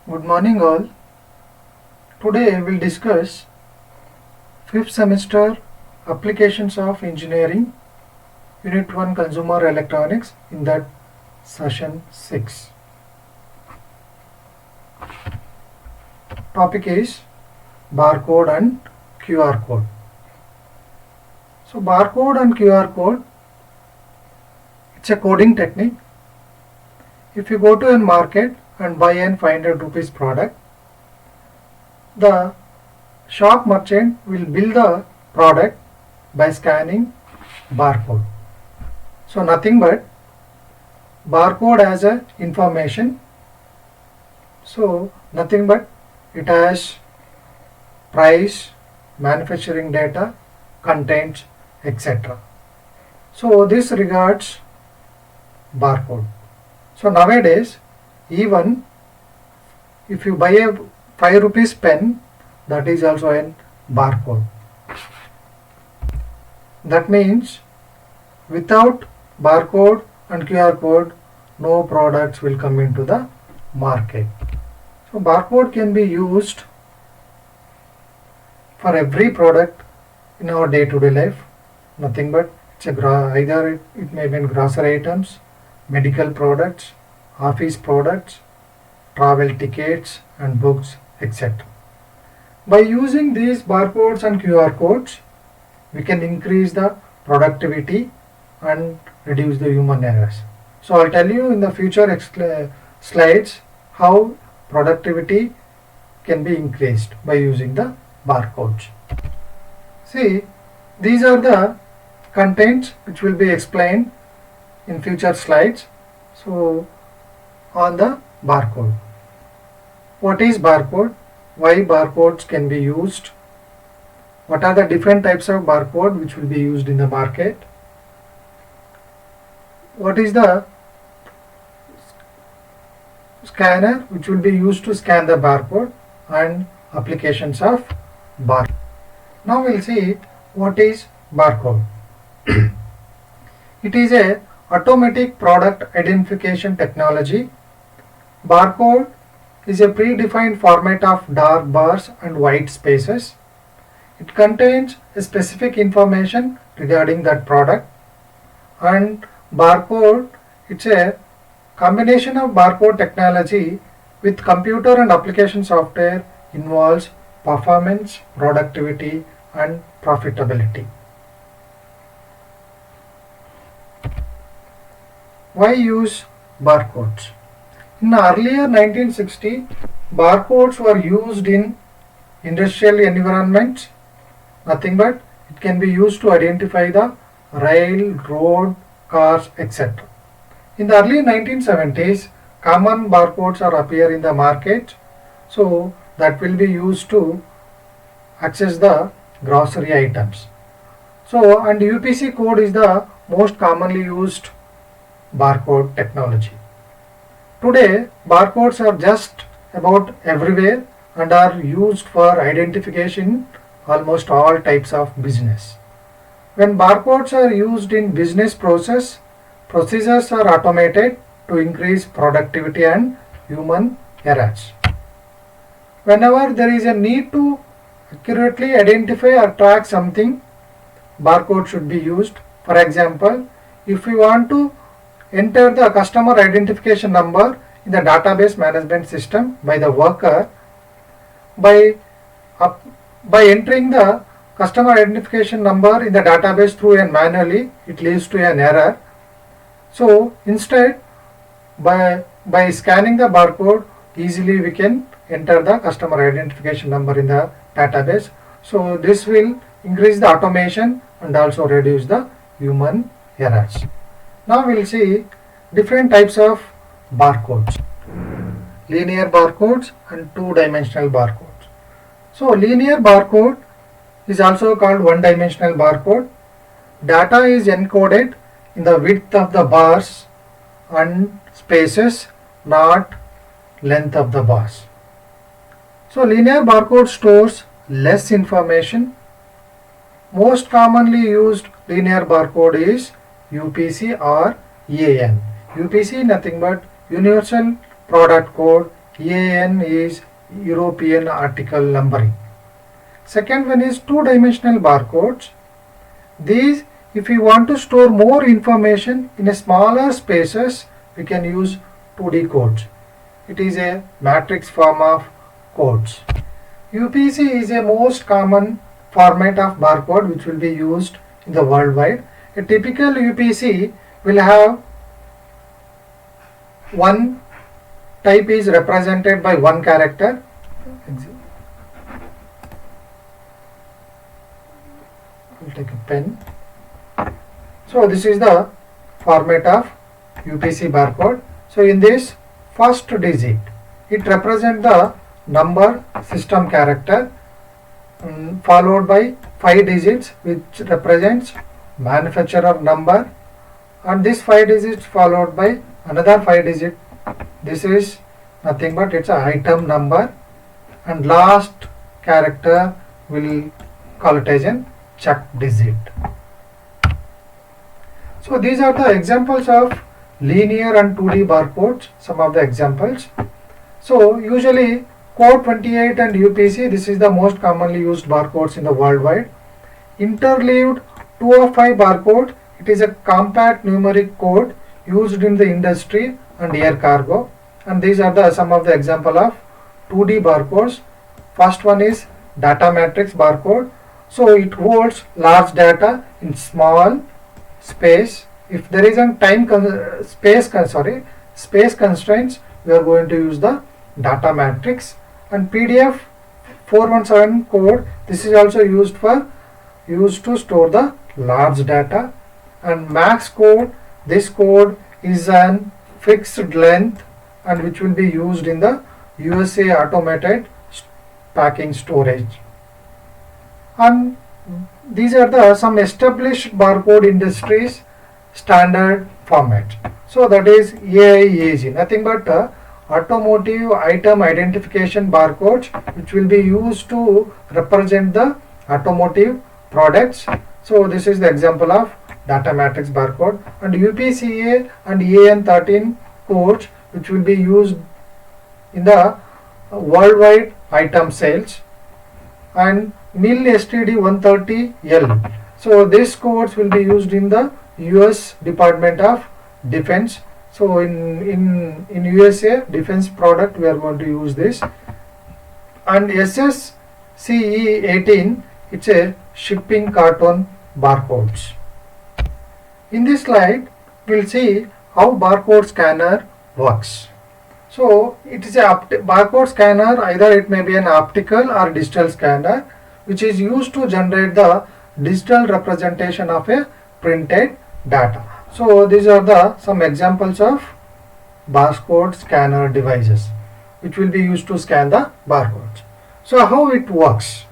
Good morning all. Today we will discuss 5th semester applications of engineering unit 1 consumer electronics in that session 6. Topic is barcode and QR code. So barcode and QR code, it's a coding technique. If you go to a market and buy an 500 rupees product, the shop merchant will bill the product by scanning barcode. So nothing but barcode as a information. So nothing but it has price, manufacturing data, contents, etc. So this regards barcode. So nowadays, even if you buy a 5 rupees pen, that is also a barcode. That means without barcode and QR code, no products will come into the market. So barcode can be used for every product in our day-to-day life. Nothing but it's either it may be grocery items, medical products, office products, travel tickets and books, etc. By using these barcodes and QR codes, we can increase the productivity and reduce the human errors. So I'll tell you in the future slides how productivity can be increased by using the barcodes. See, these are the contents which will be explained in future slides. So on the barcode. What is barcode? Why barcodes can be used? What are the different types of barcode which will be used in the market? What is the scanner which will be used to scan the barcode and applications of barcode? Now we'll see what is barcode. It is a automatic product identification technology. Barcode is a predefined format of dark bars and white spaces. It contains a specific information regarding that product, and barcode, it's a combination of barcode technology with computer and application software, involves performance, productivity and profitability. Why use barcodes? In earlier 1960, barcodes were used in industrial environments. Nothing but it can be used to identify the rail, road, cars, etc. In the early 1970s, common barcodes are appear in the market. So that will be used to access the grocery items. So and UPC code is the most commonly used barcode technology. Today, barcodes are just about everywhere and are used for identification in almost all types of business. When barcodes are used in business procedures are automated to increase productivity and human errors. Whenever there is a need to accurately identify or track something, barcode should be used. For example, if we want to enter the customer identification number in the database management system by the worker, by entering the customer identification number in the database through and manually, it leads to an error. So instead, by scanning the barcode, easily we can enter the customer identification number in the database. So this will increase the automation and also reduce the human errors. Now we will see different types of barcodes. Linear barcodes and two-dimensional barcodes. So linear barcode is also called one-dimensional barcode. Data is encoded in the width of the bars and spaces, not length of the bars. So linear barcode stores less information. Most commonly used linear barcode is UPC or EAN. UPC nothing but Universal Product Code, EAN is European article numbering. Second one is two-dimensional barcodes. These, if we want to store more information in a smaller spaces, we can use 2D codes. It is a matrix form of codes. UPC is a most common format of barcode which will be used in the worldwide. A typical UPC will have one type is represented by one character. We'll take a pen. So this is the format of UPC barcode. So in this first digit, it represents the number system character followed by 5 digits which represents manufacturer number, and this 5 digits followed by another 5 digit. This is nothing but it's an item number, and last character will call it as an check digit. So these are the examples of linear and 2D barcodes, some of the examples. So usually code 28 and UPC, this is the most commonly used barcodes in the worldwide. Interleaved 205 barcode, it is a compact numeric code used in the industry and air cargo, and these are the some of the example of 2D barcodes. First one is data matrix barcode. So it holds large data in small space. If there is a space constraints, we are going to use the data matrix. And PDF 417 code, this is also used to store the large data. And max code, this code is an fixed length and which will be used in the USA automated packing storage. And these are the some established barcode industries standard format. So that is AIAG, nothing but automotive item identification barcodes which will be used to represent the automotive products. So this is the example of data matrix barcode. And UPCA and EAN13 codes which will be used in the worldwide item sales, and MIL STD 130L. So these codes will be used in the US Department of Defense. So in USA defense product we are going to use this. And SSCE 18, it's a shipping carton barcodes. In this slide we'll see how barcode scanner works. So it is a barcode scanner, either it may be an optical or digital scanner which is used to generate the digital representation of a printed data. So these are the some examples of barcode scanner devices which will be used to scan the barcodes. So how it works?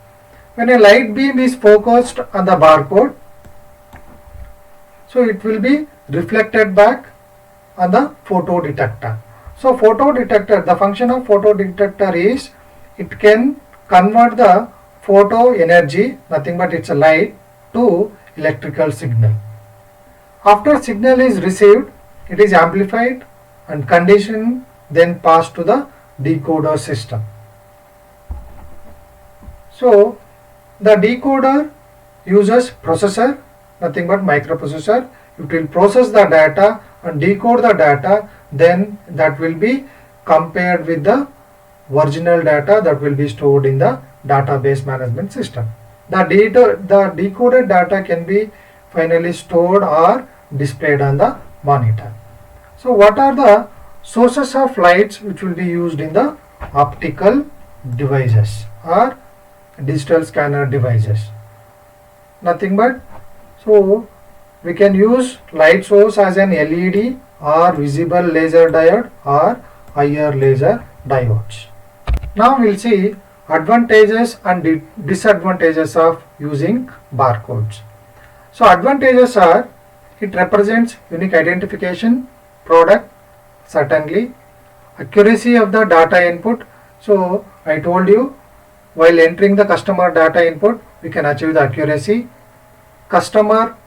When a light beam is focused on the barcode, so it will be reflected back on the photo detector. So photo detector, the function of photo detector is it can convert the photo energy, nothing but it's a light, to electrical signal. After signal is received, it is amplified and conditioned, then passed to the decoder system. So the decoder uses processor, nothing but microprocessor. It will process the data and decode the data, then that will be compared with the original data that will be stored in the database management system. The decoded data can be finally stored or displayed on the monitor. So what are the sources of lights which will be used in the optical devices or digital scanner devices? Nothing but, so we can use light source as an LED or visible laser diode or IR laser diodes. Now we'll see advantages and disadvantages of using barcodes. So advantages are, it represents unique identification, product, certainly, accuracy of the data input. So I told you, while entering the customer data input, we can achieve the accuracy. Customer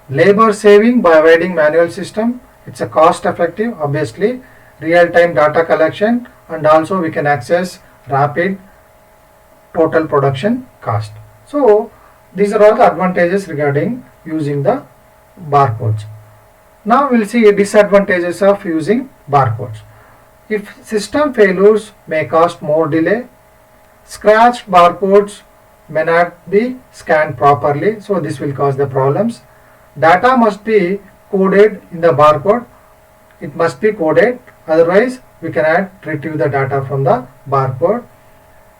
labor saving by avoiding manual system, it's a cost effective obviously, real-time data collection, and also we can access rapid total production cost. So these are all the advantages regarding using the barcodes. Now we'll see disadvantages of using barcodes. If system failures may cause more delay, scratched barcodes may not be scanned properly, so this will cause the problems. Data must be coded in the barcode. It must be coded, otherwise we cannot retrieve the data from the barcode.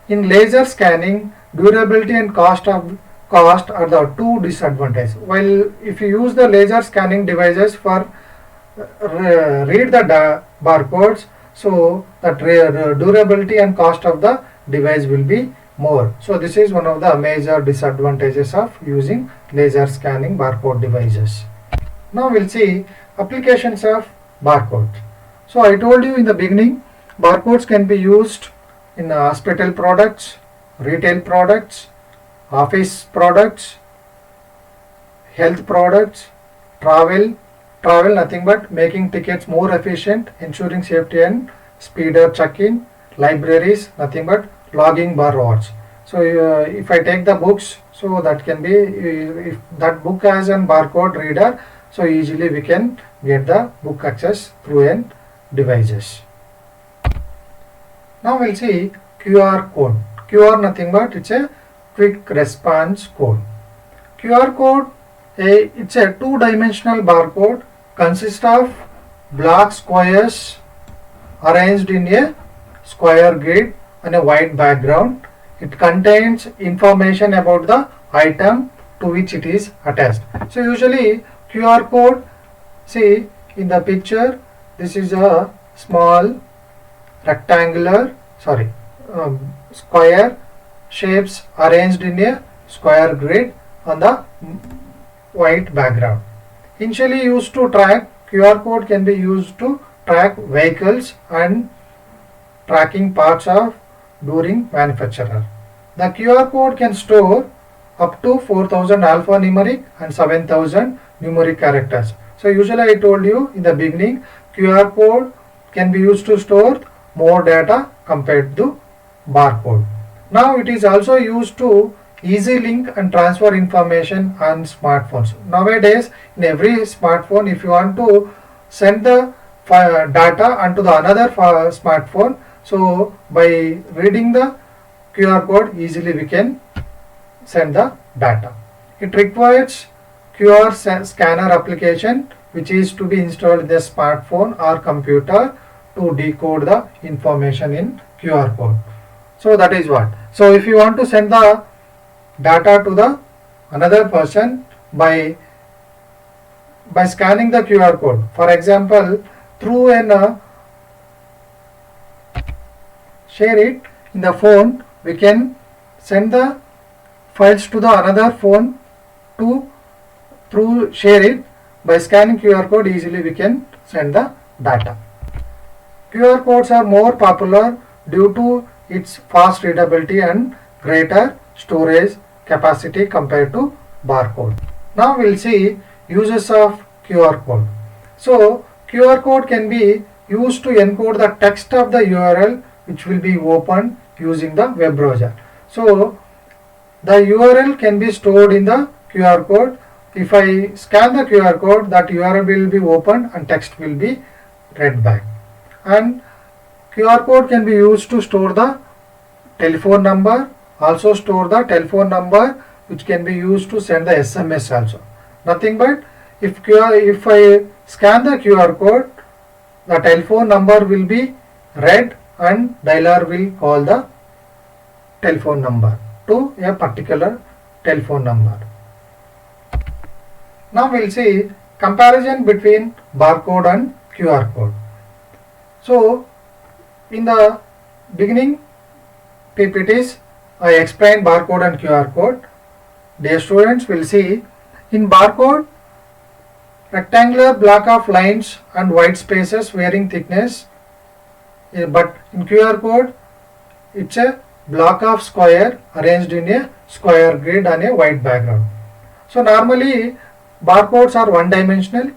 In laser scanning, durability and cost are the two disadvantages. While if you use the laser scanning devices for read the barcodes, so that durability and cost of the device will be more. So this is one of the major disadvantages of using laser scanning barcode devices. Now we'll see applications of barcodes. So I told you in the beginning, barcodes can be used in hospital products, retail products, office products, health products, travel nothing but making tickets more efficient, ensuring safety and speeder check-in, libraries nothing but logging bar rewards. So if I take the books, so that can be, if that book has a barcode reader, so easily we can get the book access through an devices. Now we'll see QR code. QR nothing but it's a quick response code. QR code, it's a two-dimensional barcode, consists of black squares arranged in a square grid on a white background. It contains information about the item to which it is attached. So usually QR code, see in the picture, this is a small rectangular, square shapes arranged in a square grid on the white background. Initially used to track, QR code can be used to track vehicles and tracking parts of during manufacturer. The QR code can store up to 4000 alphanumeric and 7000 numeric characters. So usually I told you in the beginning, QR code can be used to store more data compared to barcode. Now it is also used to easy link and transfer information on smartphones. Nowadays in every smartphone, if you want to send the data onto the another smartphone, so by reading the QR code easily we can send the data. It requires QR scanner application which is to be installed in the smartphone or computer to decode the information in QR code. So that is what. So if you want to send the data to the another person by scanning the QR code, for example through an share it in the phone, we can send the files to the another phone to through share it. By scanning QR code easily we can send the data. QR codes are more popular due to its fast readability and greater storage capacity compared to barcode. Now we'll see uses of QR code. So QR code can be used to encode the text of the URL which will be opened using the web browser. So the URL can be stored in the QR code. If I scan the QR code, that URL will be opened and text will be read back. And QR code can be used to store the telephone number, also store the telephone number which can be used to send the SMS also. Nothing but if I scan the QR code, the telephone number will be read and dialer will call the telephone number to a particular telephone number. Now we will see comparison between barcode and QR code. So in the beginning PPTs I explained barcode and QR code. Dear students, will see in barcode rectangular block of lines and white spaces varying thickness, but in QR code it's a block of square arranged in a square grid on a white background. So normally barcodes are one dimensional,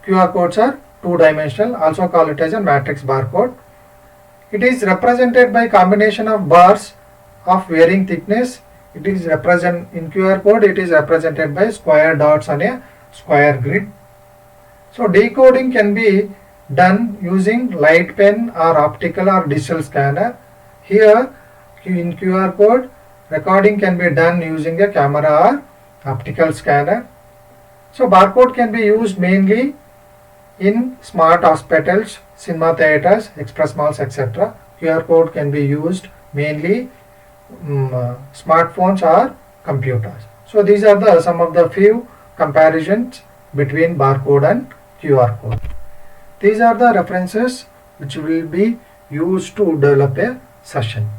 QR codes are two-dimensional, also call it as a matrix barcode. It is represented by combination of bars of varying thickness. It is represent in QR code. It is represented by square dots on a square grid. So decoding can be done using light pen or optical or digital scanner. Here in QR code, recording can be done using a camera or optical scanner. So barcode can be used mainly in smart hospitals, cinema theaters, express malls, etc. QR code can be used mainly smartphones or computers. So these are some of the few comparisons between barcode and QR code. These are the references which will be used to develop a session.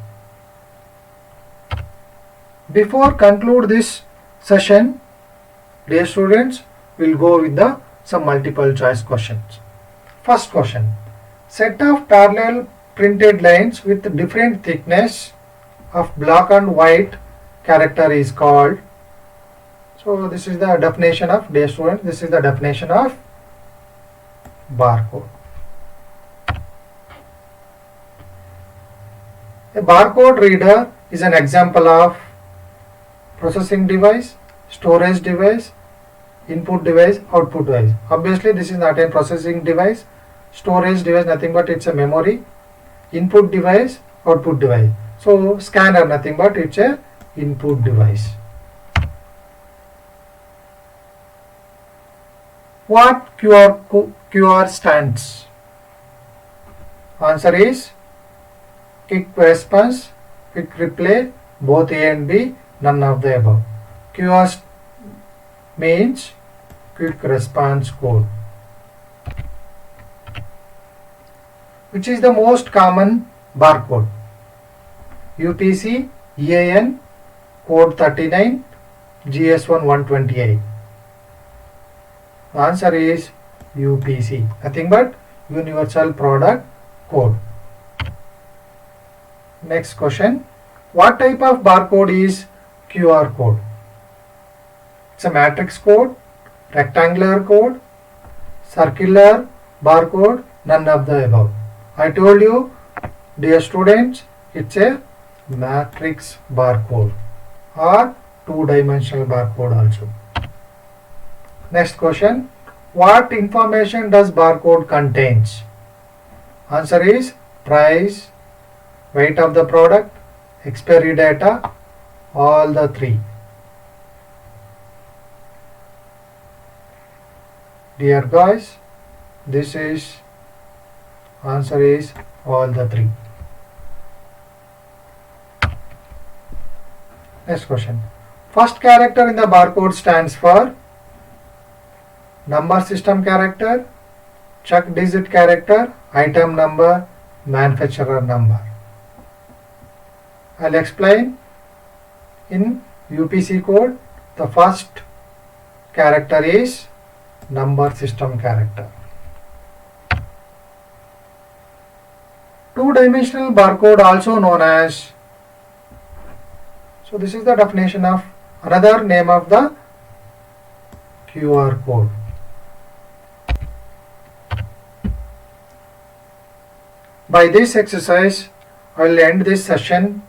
Before conclude this session, dear students, we'll go with some multiple choice questions. First question. Set of parallel printed lines with different thickness of black and white character is called. So this is the definition of, dear students, this is the definition of barcode. A barcode reader is an example of processing device, storage device, input device, output device. Obviously this is not a processing device. Storage device nothing but it's a memory. Input device, output device. So scanner nothing but it's a input device. What QR stands? Answer is quick response, quick replay, both A and B, none of the above. QR means quick response code. Which is the most common barcode? UPC, EAN, code 39, GS1 128. The answer is UPC, nothing but Universal Product Code. Next question. What type of barcode is QR code? It's a matrix code, rectangular code, circular barcode, none of the above. I told you, dear students, it's a matrix barcode or two-dimensional barcode also. Next question. What information does barcode contains? Answer is price, weight of the product, expiry data, all the three. Dear guys, this is answer is all the three. Next question. First character in the barcode stands for number system character, check digit character, item number, manufacturer number. I'll explain. In UPC code, the first character is number system character. Two-dimensional barcode also known as, so this is the definition of another name of the QR code. By this exercise, I will end this session.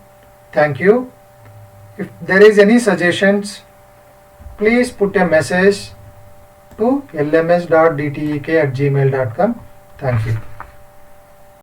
Thank you. If there is any suggestions, please put a message to lms.dtek@gmail.com. Thank you.